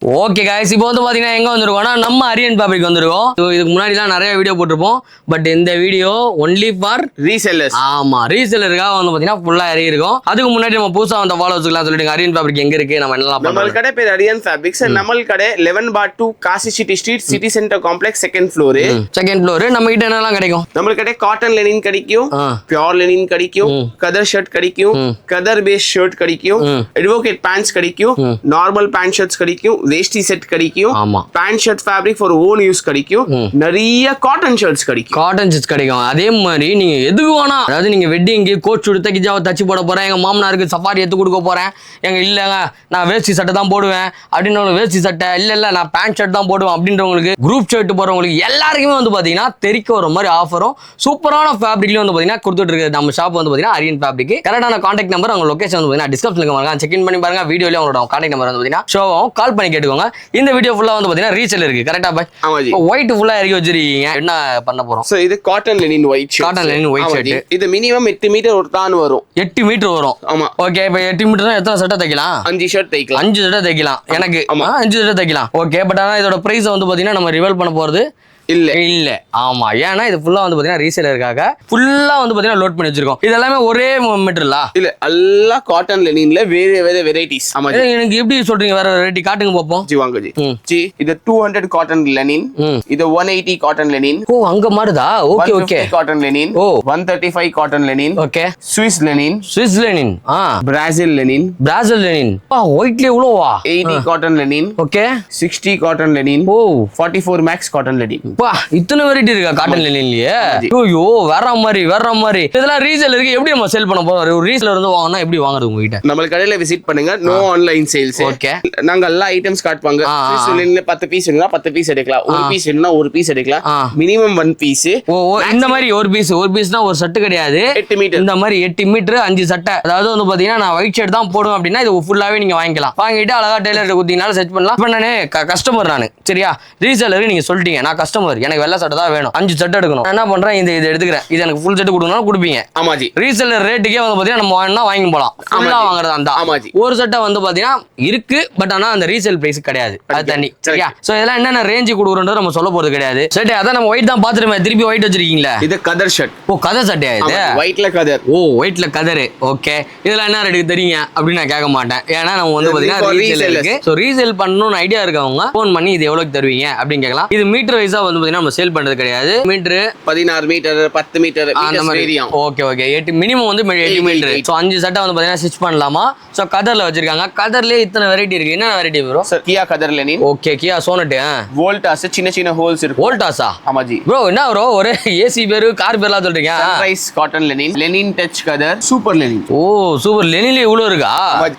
Okay guys இப்போ வந்து பாத்தீங்கன்னா எங்க வந்திருக்கோம்னா நம்ம அரியன் ஃபேப்ரிக் வந்திருக்கோம். இதுக்கு முன்னாடிலாம் நிறைய வீடியோ போட்டிருப்போம். பட் இந்த வீடியோ ஒன்லி ஃபார் ரீசெல்லர்ஸ். ஆமா ரீசெல்லருக்காக வந்து பாத்தீங்கன்னா ஃபுல்லா இறங்கி இருக்கும். அதுக்கு முன்னாடி நம்ம புதுசா வந்த ஃபாலோவர்ஸ்க்குலாம் சொல்லிடுங்க அரியன் ஃபேப்ரிக் எங்க இருக்கு, நம்ம என்னலாம் நம்ம பண்றோம். கடை பேர் அரியன் ஃபேப்ரிக்ஸ். நம்ம கடை 11/2 Kasi city street city centre complex second floor. Second floor. நம்ம கிட்ட என்னலாம் கிடைக்கும்? நம்ம கடை காட்டன் லெனின் கிடைக்கும், பியூர் லெனின் கிடைக்கும், கதர் ஷர்ட் கிடைக்கும், கதர் பேஸ் ஷர்ட் கிடைக்கும், அட்வொகேட் பேண்ட்ஸ் கிடைக்கும், நார்மல் பேண்ட் ஷர்ட்ஸ் கிடைக்கும், வேஷ்டி செட் கிடைக்கும், pant shirt fabric for own use கிடைக்கும், நிறைய காட்டன் ஷர்ட்ஸ் கிடைக்கும். காட்டன் ஷர்ட்ஸ் கிடைக்கும். அதே மாதிரி நீங்க எதுக்கு வேணா, அதாவது நீங்க வெட்டிங்கு கோட் சுடுத்த கிஜாவை தச்சு போட போறேன், எங்க மாமனாருக்கு சஃபாரி எடுத்து கொடுக்க போறேன், எங்க இல்லங்க நான் வேஷ்டி சட்டை தான் போடுவேன் அப்படின்றவங்களுக்கு வேஷ்டி சட்டை, இல்ல நான் பேண்ட் ஷர்ட் தான் போடுவேன் அப்படின்றவங்களுக்கு, குரூப் ஷர்ட் போறவங்களுக்கு எல்லாருக்குமே வந்து பாத்தீங்கன்னா தெரிக்க வர மாதிரி ஆஃபரும் சூப்பரான ஃபேப்ரிக்லயும் வந்து பாத்தீங்கன்னா கொடுத்துட்டு இருக்கு. நம்ம ஷாப் வந்து பாத்தீங்கன்னா அரியன் ஃபேப்ரிக். கரெக்டான கான்டாக்ட் நம்பர், அவங்க லொகேஷன் வந்து பாத்தீங்கன்னா டிஸ்கிரிப்ஷன்ல பாருங்க, செக் இன் பண்ணி பாருங்க. வீடியோல அவங்களோட கான்டாக்ட் நம்பர் வந்து பாத்தீங்கன்னா ஷோவும் கால் பண்ணி கேட்டுக்கோங்க. இந்த வீடியோ ஃபுல்லா வந்து பாத்தீங்கன்னா ரீசேல் இருக்கு. கரெக்ட்டா பாய்? ஆமாஜி. ஒயிட் ஃபுல்லா இறக்கி வச்சிருக்கீங்க, என்ன பண்ண போறோம்? சோ இது cotton Lenin white shirt. Cotton Lenin white shirt. இது மினிமம் 8 மீட்டர் ஒரு தான் வரும். 8 மீட்டர் வரும். ஆமா. ஓகே, இப்போ 8 மீட்டர்னா எத்தனை சட்டை தைக்கலாம்? 5 ஷர்ட் தைக்கலாம். 5 சட்டை தைக்கலாம். எனக்கு 5 சட்டை தைக்கலாம். ஓகே, பட் ஆனா இதோட பிரைஸ் வந்து பாத்தீங்கன்னா நம்ம ரிவீல் பண்ண போறது இல்ல. ஆமா, ஏன்னா இது ஃபுல்லா வந்து பாத்தீங்கன்னா ரீசேலருக்காக ஃபுல்லா வந்து பாத்தீங்கன்னா லோட் பண்ணி வச்சிருக்கோம். இது எல்லாமே ஒரே மீட்டர்ல இல்ல, எல்லா காட்டன் லெனின்ல வேற வெரைட்டிஸ். ஆமா, எனக்கு எப்படி சொல்றீங்க? வேற வெரைட்டி காட்டுங்க பாப்போம். ஜி வாங்க ஜி. ஜி இது 200 காட்டன் லெனின், இது 180 காட்டன் லெனின். ஓ, அங்க மாறுதா? Okay okay. Cotton linen. ஓ 135 cotton linen. Okay. Swiss linen. Brazil linen. ஒயிட்ல எவ்வளோவா? 80 cotton linen. Okay. 60 cotton linen. ஓ 44 மேக்ஸ் காட்டன் லெனின். இத்தனை வெரைட்டி இருக்கா காட்டன் லெனின்லயே? ஐயோ, வேற மாதிரி. இதெல்லாம் ரீசேலருக்கு எப்படி நம்ம சேல் பண்ண போறோம்? ஒரு ரீசேலர் வந்து வாங்கினா எப்படி வாங்குறது உங்ககிட்ட? நம்ம கடையில விசிட் பண்ணுங்க. No online sales. ஓகே. நாங்க எல்லா ஐட்டம்ஸ் காட்டுவாங்க. லெனின்ல 10 பீஸ் இருந்தா 10 பீஸ் எடுக்கலாம், ஒரு பீஸ் இருந்தா ஒரு பீஸ் எடுக்கலாம். Minimum 1 piece. ஓ, இந்த மாதிரி ஒரு பீஸ்னா ஒரு சட்டை கிடையாது, 8 மீட்டர். இந்த மாதிரி 8 மீட்டர் 5 சட்டை. அதாவது வந்து பாத்தீங்கன்னா நான் ஒயிட் ஷர்ட் தான் போடுவேன் அப்படின்னா இது ஃபுல்லாவே நீங்க வாங்கிக்கலாம். வாங்கிட்டு அழகா டெய்லர் குத்தினாலும் செட் பண்ணலாம். இப்ப நானே கஸ்டமர், நானு சரியா ரீசேலருக்கு நீங்க சொல்லிட்டீங்க நான் கஸ்டமர், எனக்கு வெள்ளை சட்டை தான் வேணும், 5 சட்டை எடுக்கணும். என்ன பண்றேன், இது எடுத்துக்கிறேன், இது எனக்கு ஃபுல் செட் கொடுக்கணும் கொடுப்பீங்க. ஆமாஜி. ரீசேலர் ரேட்டுக்கே வந்து பாத்தீங்கன்னா நம்ம வாங்கினா வாங்கி போலாம். ஃபுல்லா வாங்குறது அந்த ஆமாஜி. ஒரு சட்டை வந்து பாத்தீங்கன்னா இருக்கு, பட் ஆனா அந்த ரீசேல் பிரைஸ் கிடையாது, அது தனி. சரியா? சோ இதெல்லாம் என்னென்ன ரேஞ்சு கொடுக்குறோன்றது நம்ம சொல்ல போறது கிடையாது. சரி, அதான் நம்ம ஒயிட் தான் பாத்துருமே, திருப்பி ஒயிட் வச்சிருக்கீங்களா? இது கதர் ஷர்ட். ஓ, கதர் சட்டையா இது? ஒயிட்ல கதர். ஓ, ஒயிட்ல கதர். ஓகே. இதெல்லாம் என்ன ரேட்டுக்கு தெரியுங்க அப்படின்னு நான் கேட்க மாட்டேன், ஏன்னா நம்ம வந்து பாத்தீங்கன்னா ரீசேலருக்கு. சோ ரீசேல் பண்ணணும்னு ஐடியா இருக்கவங்க ஃபோன் பண்ணி இது எவ்வளவுக்கு தருவீங்க அப்படின்னு கேட்கலாம். இது மீட்டர் வைஸா வந்து பாத்தீங்கன்னா நம்ம சேல் பண்றது கிடையாது. மீட்டர் 16 மீட்டர் 10 மீட்டர் அந்த மாதிரி. Okay okay. 8 மினிமம் வந்து 8 மீட்டர். சோ 5 சட்டை வந்து பாத்தீங்கன்னா ஸ்டிச் பண்ணலாமா? சோ கதர்ல வச்சிருக்காங்க. கதர்லயே இத்தனை வெரைட்டி இருக்கு. என்ன variety bro? Kia khadar linen. Okay, Kia Sonet. Voltas சின்ன ஹோல்ஸ் இருக்கு. வோல்டாஸா? ஆமாஜி. ப்ரோ என்ன ப்ரோ ஒரே ஏசி பேரு கார் பேர்லாம் சொல்றீங்க? Sunrise cotton linen, linen touch khadar, super linen. ஓ சூப்பர் லெனின்ல இவ்வளவு இருக்கா?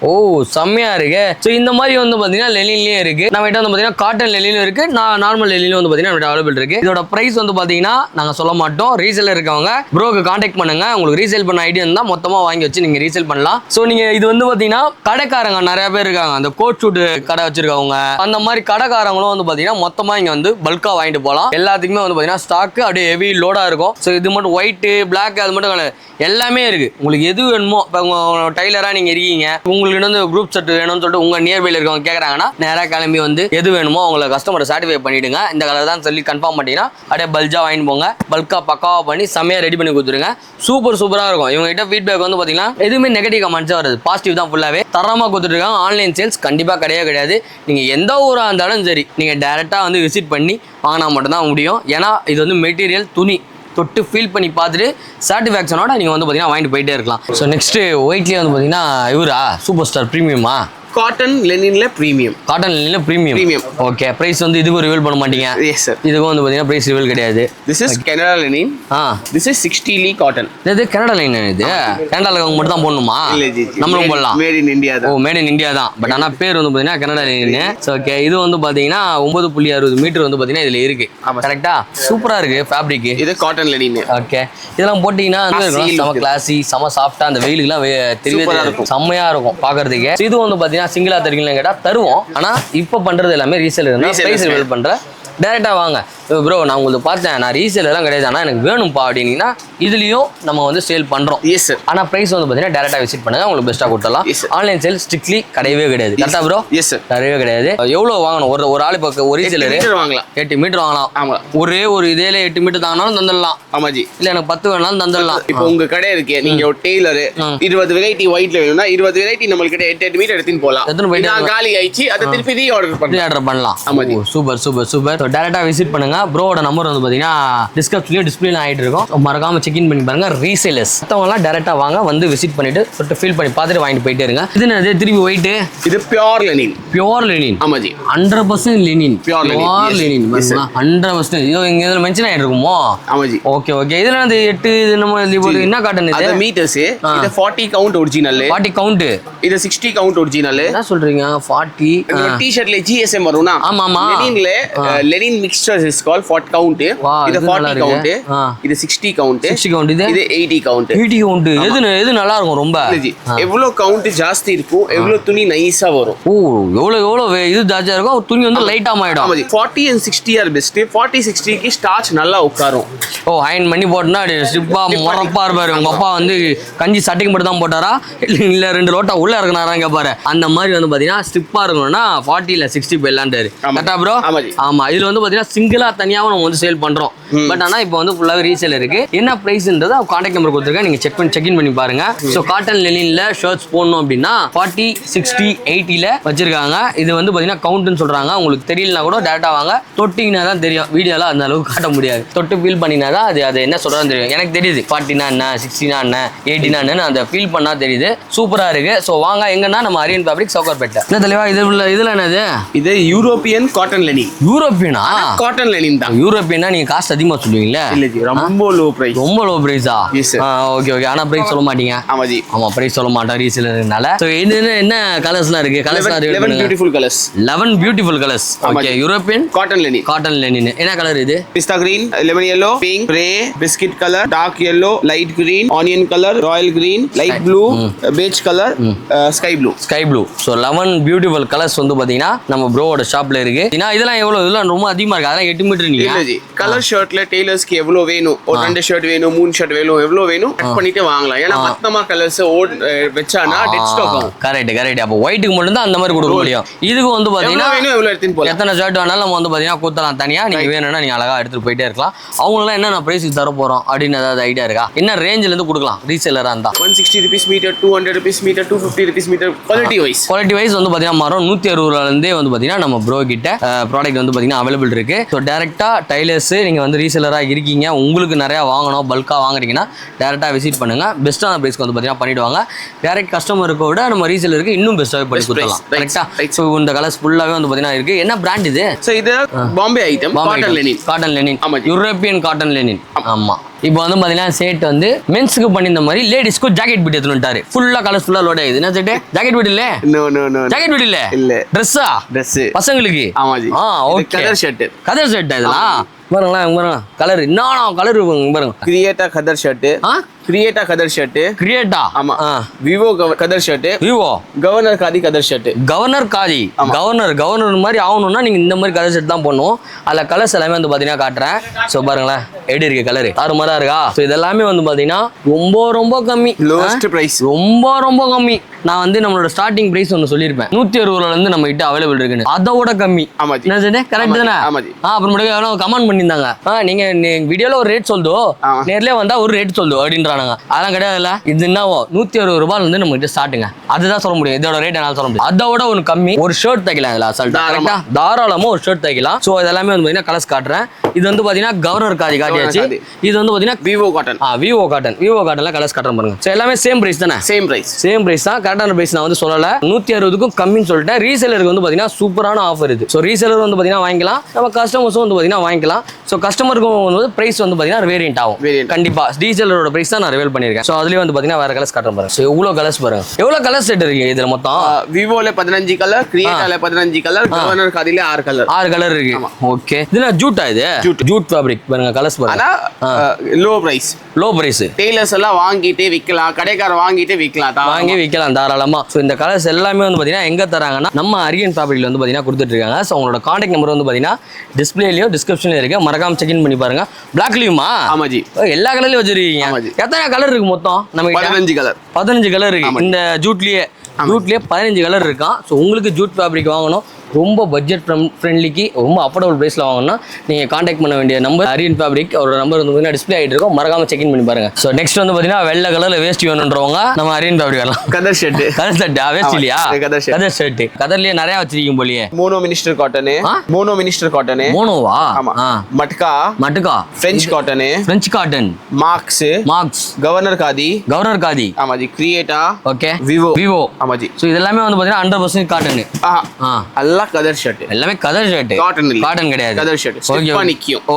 ஓ செம்மையா இருக்கு. சோ இந்த மாதிரி வந்து பாத்தீங்கன்னா லெனின்லயே இருக்கு. நம்ம கிட்ட வந்து பாத்தீங்கன்னா காட்டன் லெனின் இருக்கு, நார்மல் லெனின் வந்து பாத்தீங்கன்னா அவைலபிள் இருக்கு. இதோட பிரைஸ் வந்து பாத்தீங்கன்னா நாங்க சொல்ல மாட்டோம். ரீசேலர் இருக்கவங்க ப்ரோக்கு கான்டாக்ட் பண்ணுங்க. உங்களுக்கு ரீசேல் பண்ண ஐடியா இருந்தா மொத்தமா வாங்கி வச்சு நீங்க ரீசேல் பண்ணலாம். சோ நீங்க இது வந்து பாத்தீங்கன்னா கடைக்காரங்க நிறைய பேர் இருக்காங்க, அந்த கோட் ஷூட் கடை வச்சிருக்கவங்க, அந்த மாதிரி கடைக்காரங்களும் வந்து பாத்தீங்கன்னா மொத்தமா இங்க வந்து பல்கா வாங்கிட்டு போகலாம். எல்லாத்துக்குமே வந்து பாத்தீங்கன்னா ஸ்டாக் அப்படியே ஹெவி லோடா இருக்கும். சோ இது மட்டும் ஒயிட் பிளாக் அது மட்டும் எல்லாமே இருக்கு. உங்களுக்கு எது வேணுமோ, இப்போ உங்க டைலரா நீங்க இருக்கீங்க, உங்களுக்கு வந்து குரூப் செட் வேணும்னு சொல்லிட்டு உங்க நியர்பைல இருக்கவங்க கேக்குறாங்கன்னா நேரா கிளம்பி வந்து எது வேணுமோ உங்களை கஸ்டமரை சாட்டிஃபை பண்ணிடுங்க. இந்த கலர் தான் சொல்லி கன்ஃபார்ம் பண்ணிட்டீங்கன்னா அப்படியே பல்ஜா வாங்கிட்டு போங்க. பல்கா பக்காவா பண்ணி செம்மையா ரெடி பண்ணி கொடுத்துருங்க. சூப்பரா இருக்கும். இவங்க கிட்ட ஃபீட்பேக் வந்து பாத்தீங்கன்னா எதுவுமே நெகட்டிவ் கமெண்ட்ஸா வருது, பாசிட்டிவ் தான் ஃபுல்லாவே. தரமா கொடுத்துருக்காங்க. ஆன்லைன் சேல்ஸ் கண்டிப்பா கிடையாது. நீங்க எந்த ஊரா இருந்தாலும் சரி, நீங்க டைரக்டா வந்து விசிட் பண்ணி வாங்கினா மட்டும்தான் முடியும். ஏன்னா இது வந்து மெட்டீரியல் துணி தொட்டு ஃபீல் பண்ணி பார்த்துட்டு சாட்டிஸ்ஃபேக்ஷனோட நீங்கள் வந்து பார்த்தீங்கன்னா வாங்கிட்டு போயிட்டே இருக்கலாம். ஸோ நெக்ஸ்ட்டு ஒயிட்லேயே வந்து பார்த்தீங்கன்னா இவரா சூப்பர் ஸ்டார் ப்ரீமியமா? காட்டன் லெனின்ல பிரீமியம். காட்டன் லெனின்ல பிரீமியம். ஓகே. பிரைஸ் வந்து இதுக்கு ரிவீல் பண்ண மாட்டீங்க? Yes sir. இதுக்கு வந்து பாத்தீங்கன்னா பிரைஸ் ரிவீல் கிடையாது. This is Canada linen. This is 60 lea cotton. இது கனடா லெனின். இது கனடால இருக்கவங்க மட்டும் தான் போடணுமா? இல்ல ஜி, நம்மளும் போடலாம். மேட் இன் இந்தியா தான். ஓ மேட் இன் இந்தியா தான். பட் ஆனா பேர் வந்து பாத்தீங்கன்னா கனடா லெனின். So okay. இது வந்து பாத்தீங்கன்னா 9.60 மீட்டர் வந்து பாத்தீங்கன்னா இதுல இருக்கு. கரெக்ட்டா? சூப்பரா இருக்கு ஃபேப்ரிக். இது காட்டன் லெனின். ஓகே. இதெல்லாம் போட்டீங்கன்னா செம கிளாஸி, செம சாஃப்ட்டா, அந்த வெயிலுக்குலாம் தெரியவே இருக்கும், செம்மையா இருக்கும் பாக்குறதுக்கு. இது வந்து பாத்தீங்கன்னா சிங்கிளா தருவீங்களா கேட்டா தருவோம். ஆனா இப்ப பண்றது எல்லாமே ரீசேல் பிரைஸ் ரிவீல் பண்ற டேரெக்டாக வாங்க ப்ரோ நான் உங்களுக்கு பார்த்தேன் நான் ரீசேலெல்லாம் கிடையாது ஆனால் எனக்கு வேணும்ப்பா அப்படின்னீங்கன்னா இதுலேயும் நம்ம வந்து சேல் பண்ணுறோம். Yes sir. ஆனால் ப்ரைஸ் வந்து பார்த்தீங்கன்னா டேரெக்டாக விசிட் பண்ணுங்க உங்களுக்கு பெஸ்ட்டாக கொடுத்துடலாம். ஆன்லைன் சேல் ஸ்ட்ரிக்ட்லி கிடையவே கிடையாது. கரெக்டாக ப்ரோ? Yes sir. கிடையவே கிடையாது. எவ்வளோ வாங்கணும் ஒரு ஆள் இப்போ ஒரு ரீசேலர் வாங்கலாம் 8 மீட்டர் வாங்கலாம். ஆமாம். ஒரே ஒரு இதேல 8 மீட்டர் தாங்கினாலும் தந்துடலாம். ஆமாஜி. இல்லை எனக்கு 10 வேணாலும் தந்துடலாம். இப்போ உங்க கடை இருக்கு நீங்க ஒரு டெய்லர் 20 வெரைட்டி ஒயிட்ல வேணும்னா 20 வெரைட்டி நம்மளுக்கு 8 மீட்டர் எடுத்துன்னு போலாம். காலி ஆயிடுச்சு அதை திருப்பி ரீஆர்டர் பண்ணலாம். ஆமாஜி. Super super super. டேரெக்டாக விசிட் பண்ணுங்க. ப்ரோவோட நம்பர் வந்து பார்த்தீங்கன்னா டிஸ்கிரிப்ஷன்லயும் டிஸ்பிளே ஆகிட்டு இருக்கும். மறக்காம செக் இன் பண்ணி பாருங்க. ரீசேலர்ஸ் மற்றவங்கலாம் டேரெக்டாக வாங்க வந்து விசிட் பண்ணிட்டு சொல்லிட்டு ஃபீல் பண்ணி பார்த்துட்டு வாங்கிட்டு போயிட்டே இருங்க. இது என்னது திருப்பி ஒயிட்? இது பியூர் லெனின். Pure linen. ஆமாஜி. 100% லெனின். Pure linen. 100%. இதோ இங்க இதுல மென்ஷன் ஆயிட்டு இருக்குமோ? ஆமாஜி. Okay okay. இதுல வந்து 8 இது நம்ம என்ன காட்டன் இது? அது மீட்டர்ஸ். இது 40 கவுண்ட் ஒரிஜினல். 40 கவுண்ட். இது 60 கவுண்ட் ஒரிஜினல். என்ன சொல்றீங்க? 40. டி-ஷர்ட்ல GSM வரும்னா? ஆமா ஆமா. லெனின்ல linen mixtures is call 40 count. இது 40 கவுண்ட். இது 60 கவுண்ட். 60 கவுண்ட். இது 80 கவுண்ட். 80 கவுண்ட். எது நல்லா இருக்கும் ரொம்ப? எவ்வளவு கவுண்ட் ஜாஸ்தி இருக்கும் எவ்வளவு துணி நைஸா வரும். ஓ எவ்வளவு இது ஜாஸ்தியா இருக்கும் துணி வந்து லைட்டா மாயிடும். ஆமாஜி. 40 and 60 ஆர் பெஸ்ட். 40 60 க்கு ஸ்டார்ச் நல்லா உட்காரும். ஓ அயன் பண்ணி போட்டனா ஸ்ட்ரிப்பா மொரப்பா இருப்பாரு. உங்க அப்பா வந்து கஞ்சி சட்டைக்கு மட்டும் தான் போட்டாரா இல்ல 2 லோட்டா உள்ள இருக்கனாராங்க பாரு. அந்த மாதிரி வந்து பாத்தீங்கன்னா ஸ்ட்ரிப்பா இருக்கணும்னா 40 இல்ல 60 போயிடலான்டாரு. கரெக்டா ப்ரோ? ஆமா. இதுல வந்து பாத்தீங்கன்னா சிங்கிளா தனியாவும் நம்ம வந்து சேல் பண்றோம். பட் ஆனா இப்போ வந்து ஃபுல்லாவே ரீசேல் இருக்கு. என்ன பிரைஸ்ன்றது கான்டாக்ட் நம்பர் கொடுத்துருக்கேன். நீங்க செக் இன் பண்ணி பாருங்க. ஸோ காட்டன் லெனின்ல ஷர்ட்ஸ் போடணும் அப்படின்னா 40 60 80ல வச்சிருக்காங்க. இது வந்து பாத்தீங்கன்னா கவுண்ட்னு சொல்றாங்க. உங்களுக்கு தெரியலனா கூட டேரக்டா வாங்க. தொட்டிங்கன்னா தான் தெரியும். வீடியோல அந்த அளவுக்கு காட்ட முடியாது. தொட்டு ஃபீல் பண்ணினா தான் அது என்ன சொல்றான்னு தெரியும். எனக்கு தெரியுது 40னா என்ன 60னா என்ன 80னா என்னன்னு அந்த ஃபீல் பண்ணா தெரியுது. சூப்பரா இருக்கு. ஸோ வாங்க எங்கன்னா நம்ம அரியன் ஃபேப்ரிக் சவுகார்பேட்டை. என்ன தெளிவா இதுல என்னது? இது யூரோப்பியன் காட்டன் லெனின். யூரோப்பியனா? காட்டன் லெனின் தான். யூரோப்பியனா நீங்க காஸ்ட் அதிகமா சொல்லுவீங்களா? இல்ல ஜி ரொம்ப லோ பிரைஸ். ரொம்ப லோ பிரைஸா? Okay okay. ஆனா பிரைஸ் சொல்ல மாட்டீங்க. ஆமாஜி. ஆமா பிரைஸ் சொல்ல மாட்டோம் ரீசேலர்னால. சோ என்ன கலர்ஸ்லாம் இருக்கு? கலர்ஸ்லாம் 11 beautiful colours. 11 beautiful colours. Okay European cotton linen. Cotton linen. என்ன கலர் இது? Pista green, lemon yellow, pink, grey, biscuit colour, dark yellow, light green, onion colour, royal green, light blue, beige colour, sky blue. Sky blue. So 11 beautiful colours வந்து பாத்தீங்கன்னா நம்ம ப்ரோவோட ஷாப்ல இருக்கு. இதெல்லாம் எவ்வளவு? இதெல்லாம் ரொம்ப அதிகமா இருக்கு. அதெல்லாம் 8 மீட்டர் நீங்க. இல்ல ஜி. கலர் ஷர்ட்ல டெய்லர்ஸ்க்கு எவ்வளவு வேணும்? ஒரு 2 ஷர்ட் வேணும் 3 ஷர்ட் வேணும் எவ்வளவு வேணும் கட் பண்ணிட்டு வாங்கலாம். ஏன்னா மொத்தமா கலர்ஸ் வெச்சானா டெட் ஸ்டாக் ஆகும். கரெக்ட். அப்ப ஒயிட்க்கு மட்டும் தான் அந்த மாதிரி கொடுக்க முடியும். இதுக்கு வந்து பாத்தீங்கன்னா வேணும் எவ்வளவு எடுத்துன்னு போலாம். எத்தனை ஷர்ட் வேணாலும் நம்ம வந்து பாத்தீங்கன்னா கூத்தலாம் தனியா. நீங்க வேணும்னா நீங்க அழகா எடுத்துட்டு போயிட்டே இருக்கலாம். அவங்களாம் என்ன பிரைஸ்க்கு தர போறோம் அப்படின்னு ஏதாவது ஐடியா இருக்கா? என்ன ரேஞ்சில இருந்து கொடுக்கலாம் ரீசேலரா இருந்தா? 160 rupees metre, 200 rupees metre, 250 rupees metre. Quality wise வந்து பாத்தீங்கன்னா மாறும். 160 இருந்தே வந்து பாத்தீங்கன்னா நம்ம ப்ரோ கிட்ட ப்ராடக்ட் வந்து பாத்தீங்கன்னா அவைலபிள் இருக்கு. ஸோ டேரக்டா டைலர்ஸ் நீங்க வந்து ரீசேலரா இருக்கீங்க, உங்களுக்கு நிறைய வாங்கணும், பல்கா வாங்குறீங்கன்னா டேரக்டா விசிட் பண்ணுங்க. பெஸ்ட்டான பிரைஸ்க்கு வந்து பாத்தீங்கன்னா பண்ணிடுவாங்க. டேரக்ட் கஸ்டமருக்கு விட நம்ம ரீசேலருக்கு இன்னும் பெஸ்ட்டாவே பண்ணி கொடுக்கலாம். கரெக்டா? ஸோ இந்த கலர்ஸ் ஃபுல்லாவே வந்து பாத்தீங்கன்னா இருக்கு. என்ன பிராண்ட் இது? ஸோ இது Bombay item. Cotton Lenin. European cotton Lenin. ஆமா. இப்போ வந்து பாத்தீங்கன்னா செட் வந்து மென்ஸ்க்கு பண்ணிருந்த மாதிரி லேடிஸ்க்கு ஜாக்கெட் பீட் எடுத்துட்டாரு. ஃபுல்லா கலர்ஸ் ஃபுல்லா லோட் ஆயிடுது. என்ன செட்? ஜாக்கெட் பீட் இல்ல? நோ ஜாக்கெட் பீட் இல்ல. ட்ரெஸ்ஸா? ட்ரெஸ் பசங்களுக்கு. ஆமாஜி. ஓகே. கலர் ஷர்ட் இதெல்லாம் பாருங்களா கலர் என்ன கலர் பாருங்க. கிரியேட்டா கதர் ஷர்ட். கிரியேட்டா கதர் ஷர்ட். கிரியேட்டா? ஆமா. விவோ கதர் ஷர்ட். விவோ கவர்னர் காதி கதர் ஷர்ட். கவர்னர் காதி. கவர்னர் மாதிரி ஆகணும்னா நீங்க இந்த மாதிரி கலர் ஷர்ட் தான் போடணும். அதுல கலர்ஸ் எல்லாமே வந்து பாத்தீங்கன்னா காட்டுறேன். ஸோ பாருங்களேன் எப்படி இருக்கு கலர். தாறுமாறா இருக்கா? ஸோ இதெல்லாமே வந்து பாத்தீங்கன்னா ரொம்ப கம்மி. Lowest price. ரொம்ப கம்மி. நான் வந்து நம்மளோட ஸ்டார்டிங் பிரைஸ் ஒன்று சொல்லியிருப்பேன். 160 இருந்து நம்ம கிட்ட அவைலபிள் இருக்குன்னு. அதோட கம்மி. கரெக்ட் தானே? அப்புறமேட்டு கமெண்ட் பண்ணியிருந்தாங்க, நீங்க வீடியோல ஒரு ரேட் சொல்லுதோ நேர்லயே வந்தா ஒரு ரேட் சொல்லுதோ அப்படின்றானுங்க. அதெல்லாம் கிடையாதுல்ல. இது என்னவோ 160 ரூபாய் வந்து நம்ம கிட்ட ஸ்டார்ட்டுங்க. அதுதான் சொல்ல முடியும். இதோட ரேட் என்னால சொல்ல முடியும். அதோட ஒன்று கம்மி. ஒரு ஷர்ட் தைக்கலாம் இதுல அசால்ட்டா. கரெக்டா? தாராளமா ஒரு ஷர்ட் தைக்கலாம். ஸோ இதெல்லாமே வந்து பாத்தீங்கன்னா கலர்ஸ் காட்டுறேன். இது வந்து பாத்தீங்கன்னா கவர்னர் காட்டியாச்சு. இது வந்து பாத்தீங்கன்னா விவோ காட்டன்ல கலர்ஸ் காட்டுறேன் பாருங்க. ஸோ எல்லாமே சேம் பிரைஸ் தானே? சேம் பிரைஸ் தான். கரெக்டான பிரைஸ் நான் வந்து சொல்லல. 160க்கும் கம்மின்னு சொல்லிட்டேன். ரீசேலருக்கு வந்து பாத்தீங்கன்னா சூப்பரான ஆஃபர் இது. ஸோ ரீசேலர் வந்து பாத்தீங்கன்னா வாங்கிக்கலாம், நம்ம கஸ்டமர்ஸும் வந்து பாத்தீங்கன்னா வாங்கிக்கலாம். ஸோ கஸ்டமருக்கு வந்து பிரைஸ் வந்து பாத்தீங்கன்னா வேரியன்ட் ஆகும். கண்டிப்பா ரீசேலரோட பிரைஸ் தான் தான் நான் ரிவீல் பண்ணியிருக்கேன். ஸோ அதுலேயே வந்து பார்த்தீங்கன்னா வேற கலர்ஸ் காட்டுறேன் பாருங்க. ஸோ எவ்வளோ கலர்ஸ் பாருங்க, எவ்வளோ கலர் செட் இருக்கு இதில் மொத்தம். விவோல 15 கலர், கிரியேட்டால 15 கலர், கவர்னர் காதில 6 கலர். 6 கலர் இருக்கு. ஓகே, இதுல ஜூட்டா இது? ஜூட் ஃபேப்ரிக் பாருங்க, கலர்ஸ் பாருங்க. ஆனா low price. Low price. Tailors எல்லாம் வாங்கிட்டே விக்கலாம், கடைக்கார வாங்கிட்டே விக்கலாம், வாங்கி விற்கலாம் தாராளமா. ஸோ இந்த கலர்ஸ் எல்லாமே வந்து பார்த்தீங்கன்னா எங்க தராங்கன்னா நம்ம அரியன் ஃபேப்ரிக்ல வந்து பார்த்தீங்கன்னா கொடுத்துட்டு இருக்காங்க. ஸோ உங்களோட கான்டாக்ட் நம்பர் வந்து பார்த்தீங்கன்னா டிஸ்பிளேலயும் டிஸ்கிரிப்ஷன்லயும் இருக்கு, மறக்காம செக் இன் பண்ணி பாருங்க. பிளாக்லயுமா? ஆமாஜி, எல்லா கலர்லயும் வச்சிருக்கீங்க. எத்தனை கலர் இருக்கு மொத்தம்? நம்ம 15 கலர். 15 கலர் இருக்கு இந்த ஜூட்லயே. 15 கலர் இருக்கான். ஸோ உங்களுக்கு ஜூட் ஃபேப்ரிக் வாங்கணும், ரொம்ப பட்ஜெட் ஃப்ரெண்ட்லிக்கு ரொம்ப அஃபோர்டபுள் ப்ரைஸில் வாங்கணும்னா நீங்கள் காண்டாக்ட் பண்ண வேண்டிய நம்பர் அரியன் ஃபேப்ரிக். அவரோட நம்பர் வந்து பார்த்தீங்கன்னா டிஸ்பிளே ஆகிட்டு இருக்கும், மறக்காம செக் இன் பண்ணி பாருங்க. ஸோ நெக்ஸ்ட் வந்து பார்த்தீங்கன்னா வெள்ளை கலரில் வேஸ்ட் வேணுன்றவங்க நம்ம அரியன் ஃபேப்ரிக் வரலாம். கதர் ஷர்ட். கதர் ஷர்ட் வேஸ்ட் இல்லையா? கதர் ஷர்ட். கதர்லயே நிறைய வச்சிருக்கீங்க போலியே. Mono minister cotton. Mono minister cotton. மோனோவா? ஆமா. Matka. Matka. French cotton. French cotton. Marks. Marks. Governor khadi. Governor khadi. ஆமாஜி. கிரியேட்டா. ஓகே. விவோ. விவோ. ஆமாஜி. ஸோ இதெல்லாமே வந்து பார்த்தீங்கன்னா 100% காட்டன். எல்லாம் கதர் ஷர்ட். எல்லாமே கதர் ஷர்ட். காட்டன் இல்ல. காட்டன் கிடையாது. கதர் ஷர்ட். ஸ்டிஃபா நிக்கும். ஓ,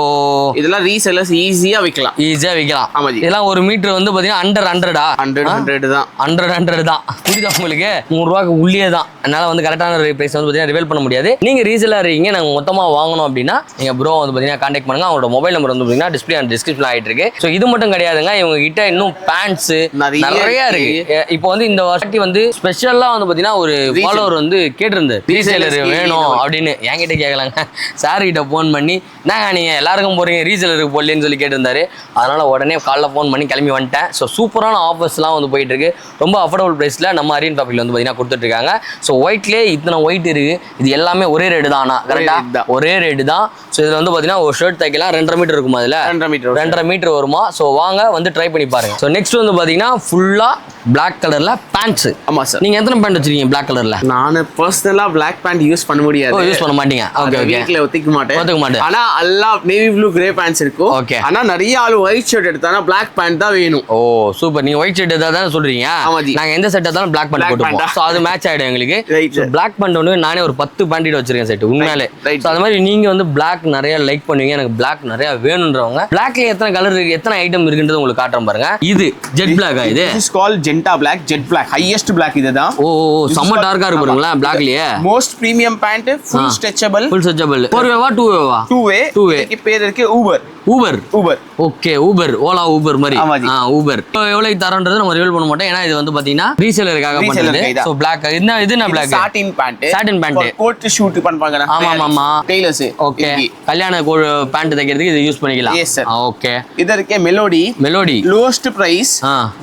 இதெல்லாம் ரீசெல்லர்ஸ் ஈஸியா விக்கலாம். ஈஸியா விக்கலாம். ஆமாஜி. இதெல்லாம் ஒரு மீட்டர் வந்து பாத்தீங்கன்னா 100 தான். 100 தான். புரியுதா உங்களுக்கு? 100 ரூபாய்க்கு உள்ளே தான். அதனால வந்து கரெக்டான பிரைஸ் வந்து பாத்தீங்கன்னா ரிவீல் பண்ண முடியாது. நீங்க ரீசெல்லர் இருக்கீங்க, நாங்க மொத்தமா வாங்கணும் அப்படின்னா நீங்க ப்ரோ வந்து பாத்தீங்கன்னா கான்டாக்ட் பண்ணுங்க. அவங்களோட மொபைல் நம்பர் வந்து பாத்தீங்கன்னா டிஸ்பிளே அண்ட் டிஸ்கிரிப்ஷன் ஆயிட்டு இருக்கு. ஸோ இது மட்டும் கிடையாதுங்க, இவங்க கிட்ட இன்னும் பேண்ட்ஸ் நிறைய இருக்கு. இப்போ வந்து இந்த வாட்டி வந்து ஸ்பெஷலா வந்து பாத்தீங்கன்னா ஒரு ஃபாலோவர் வந்து கேட்டிருந்தார் ரீசெல்லர் வேணும் அப்படின்னு. என்கிட்ட கேட்கலாங்க, சார் கிட்ட ஃபோன் பண்ணி நாங்க நீங்க எல்லாருக்கும் போறீங்க ரீசெல்லருக்கு போடலன்னு சொல்லி கேட்டிருந்தாரு. அதனால உடனே காலைல ஃபோன் பண்ணி கிளம்பி வந்துட்டேன். ஸோ சூப்பரான ஆஃபர்ஸ்லாம் வந்து போயிட்டு இருக்கு, ரொம்ப அஃபோர்டபுள் ப்ரைஸ்ல நம்ம அரியன் ஃபேப்ரிக்ல வந்து பார்த்தீங்கன்னா கொடுத்துட்டு இருக்காங்க. ஸோ ஒயிட்லேயே இத்தனை ஒயிட் இருக்கு, இது எல்லாமே ஒரே ரேட்டு தான். ஆனால் கரெக்டாக ஒரே ரேட்டு தான். ஸோ இதில் வந்து பார்த்தீங்கன்னா ஒரு ஷர்ட் தைக்கலாம் 2.5 மீட்டர் இருக்குமா? அதில் 2.5 மீட்டர் வருமா? ஸோ வாங்க வந்து ட்ரை பண்ணி பாருங்க. ஸோ நெக்ஸ்ட் வந்து பார்த்தீங்கன்னா ஃபுல்லா பிளாக் கலர்ல பேண்ட்ஸ். ஆமா சார். நீங்க எத்தனை பேண்ட் வச்சிருக்கீங்க பிளாக் கலர்ல? நான் பர்சனலா பிளாக் பேண்ட் யூஸ் பண்ண முடியாது. யூஸ் பண்ண மாட்டீங்க? Okay okay. வீட்ல ஒத்திக்க மாட்டேன். ஆனா எல்லாம் நேவி ப்ளூ கிரே பேண்ட்ஸ் இருக்கும். ஓகே. ஆனா நிறைய ஆளு ஒயிட் ஷர்ட் எடுத்தானா பிளாக் பேண்ட் தான் வேணும். ஓ சூப்பர். நீங்க ஒயிட் ஷர்ட் எடுத்தா தான் சொல்றீங்க. நாங்க எந்த செட் எடுத்தாலும் பிளாக் பேண்ட் போட்டுப்போம். சோ அது மேட்ச் ஆயிடும் எங்களுக்கு. பிளாக் பேண்ட் ஒன்னு நானே ஒரு 10 பேண்ட் வச்சிருக்கேன் செட் உண்மையிலே. சோ அந்த மாதிரி நீங்க வந்து பிளாக் நிறைய லைக் பண்ணுவீங்க, எனக்கு பிளாக் நிறைய வேணும்ன்றவங்க பிளாக்ல எத்தனை கலர் இருக்கு, எத்தனை ஐட்டம் இருக்குன்றது உங்களுக்கு காட்டுறேன் பாருங்க. இது ஜெட் பிளாக்கா? இது is called jenta black. Jet black highest black இதுதான். ஓ செம்ம டார்க்கா இருக்கு பாருங்களா பிளாக்லயே. Most premium pant, full stretchable. Full stretchable. 4 வேவா 2 வேவா? 2 வே. இதுக்கு பேர் இருக்கு Uber. Uber. Uber. Okay Uber. Ola Uber மாதிரி. ஊபர். எவ்வளவு தரன்றது நம்ம ரிவீல் பண்ண மாட்டோம், ஏன்னா இது வந்து பாத்தீங்கன்னா ரீசெல்லருக்காக பண்றது. சோ பிளாக் இது என்ன பிளாக்? சாட்டின் பேண்ட். சாட்டின் பேண்ட். கோட் ஷூட் பண்றாங்க. ஆமா ஆமா. டெய்லர்ஸ். ஓகே. கல்யாண பேண்ட் தைக்கிறதுக்கு இது யூஸ் பண்ணிக்கலாம். Yes sir. ஓகே. இது இருக்கே Melody. Melody. Lowest price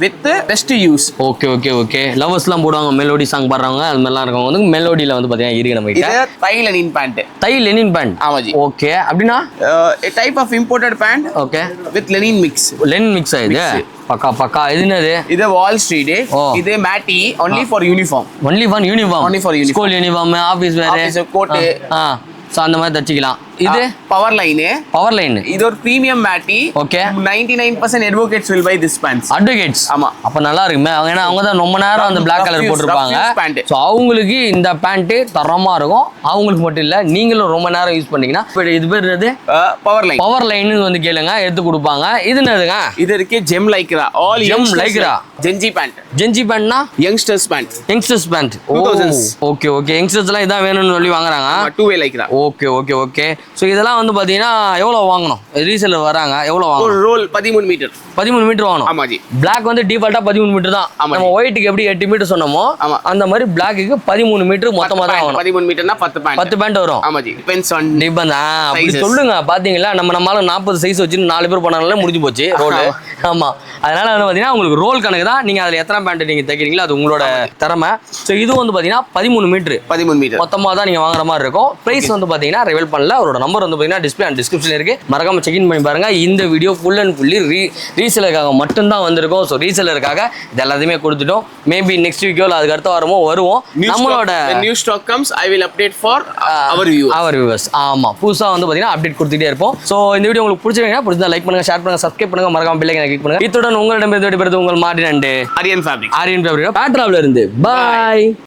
with best use. Okay okay okay. லவர்ஸ்லாம் போடுவாங்க மெலோடி சாங் பாடுறவங்க, அது மாதிரிலாம் இருக்கவங்க வந்து மெலோடில வந்து பாத்தீங்கன்னா இருக்கு நம்ம கிட்ட. இது தை லெனின் பேண்ட். தை லெனின் பேண்ட். ஆமாஜி. ஓகே. அப்படினா a type of imported pant. Okay. with linen mix. linen mix இது பக்கா பக்கா. இது என்னது? இது வால் ஸ்ட்ரீட். இது மேட்டி only for uniform. only for uniform. only for uniform. School uniform, office wear, office coat. So அந்த மாதிரி தச்சிக்கலாம். இது பவர் லைன். Power line. இது ஒரு premium matte. Okay. 99% advocates will buy this pants. advocates. ஆமா. அப்ப நல்லா இருக்குமே, ஏன்னா அவங்க தான் ரொம்ப நேரம் அந்த Black கலர் போட்டுருப்பாங்க. சோ அவங்களுக்கு இந்த பேண்ட் தரமா இருக்கும். அவங்களுக்கு மட்டும் இல்ல, நீங்களும் ரொம்ப நேரம் யூஸ் பண்ணீங்கன்னா இது பேர் என்னது? Power line. பவர் லைன் வந்து கேளுங்க, எடுத்து கொடுப்பாங்க. இது என்னதுங்க? இது இருக்கு gem lycra. All gem lycra. Gen Z pant. Gen Z பேண்ட்னா youngsters pant. Youngsters pant. 2000s. Okay okay. Youngsters எல்லாம் இதான் வேணும்னு சொல்லி வாங்குறாங்க. 2 way lycra. Okay okay okay. So இதெல்லாம் வந்து பார்த்தீங்கன்னா எவ்வளோ வாங்கணும்? ரீசெல்லர் வராங்க எவ்வளோ வாங்கணும்? ஒரு ரோல் 13 மீட்டர். 13 மீட்டர் வாங்கணும். ஆமாஜி. பிளாக் வந்து டிஃபால்ட்டா 13 மீட்டர் தான். நம்ம ஒயிட்டுக்கு எப்படி 8 மீட்டர் சொன்னோமோ அந்த மாதிரி பிளாக்குக்கு 13 மீட்டர் மொத்தமாக தான் வாங்கணும். 13 மீட்டர்னா 10 பேண்ட் வரும். ஆமாஜி. Depends on depend. அப்படி சொல்லுங்க. பாத்தீங்களா, நம்மளால 40 சைஸ் வச்சு 4 பேர் பண்ணாலே முடிஞ்சு போச்சு ரோல். ஆமா. அதனால வந்து பார்த்தீங்கன்னா உங்களுக்கு ரோல் கணக்கு தான். நீங்க அதில் எத்தனை பேண்ட் நீங்க தைக்கிறீங்களோ அது உங்களோட திறமை. ஸோ இது வந்து பார்த்தீங்கன்னா 13 மீட்டர் மொத்தமாக தான் நீங்க வாங்குற மாதிரி இருக்கும். பிரைஸ் வந்து பார்த்தீங்கன்னா ரிவீல் பண்ணல. அவரோட நம்பர் வந்து பார்த்தீங்கன்னா டிஸ்பிளே அண்ட் டிஸ்கிரிப்ஷன் இருக்கு, மறக்காம செக் இன் பண்ணி பாருங்க. இந்த வீடியோ ஃபுல் அண்ட் ஃபுல்லி ரீசெலருக்காக மட்டும்தான் வந்திருக்கும். ஸோ ரீசெலருக்காக இது எல்லாத்தையுமே கொடுத்துட்டோம். மேபி நெக்ஸ்ட் வீக்கோ அதுக்கு அடுத்த வாரமோ வருவோம். நம்மளோட new stock comes I will update for our viewers. ஆமா, புதுசா வந்து பார்த்தீங்கன்னா அப்டேட் கொடுத்துட்டே இருப்போம். ஸோ இந்த வீடியோ உங்களுக்கு பிடிச்சிருந்தா பிடிச்சா லைக் பண்ணுங்க, ஷேர் பண்ணுங்க, சப்ஸ்கிரைப் பண்ணுங்க, மறக்காம பெல் ஐகானை கிளிக் பண்ணுங்க. இத்துடன் உங்களிடம் விடைபெறுவது உங்கள் மார்டின் அண்ட் ஆரியன் ஃபேப்ரிக். பேட்ராவில் இருந்து. பாய்.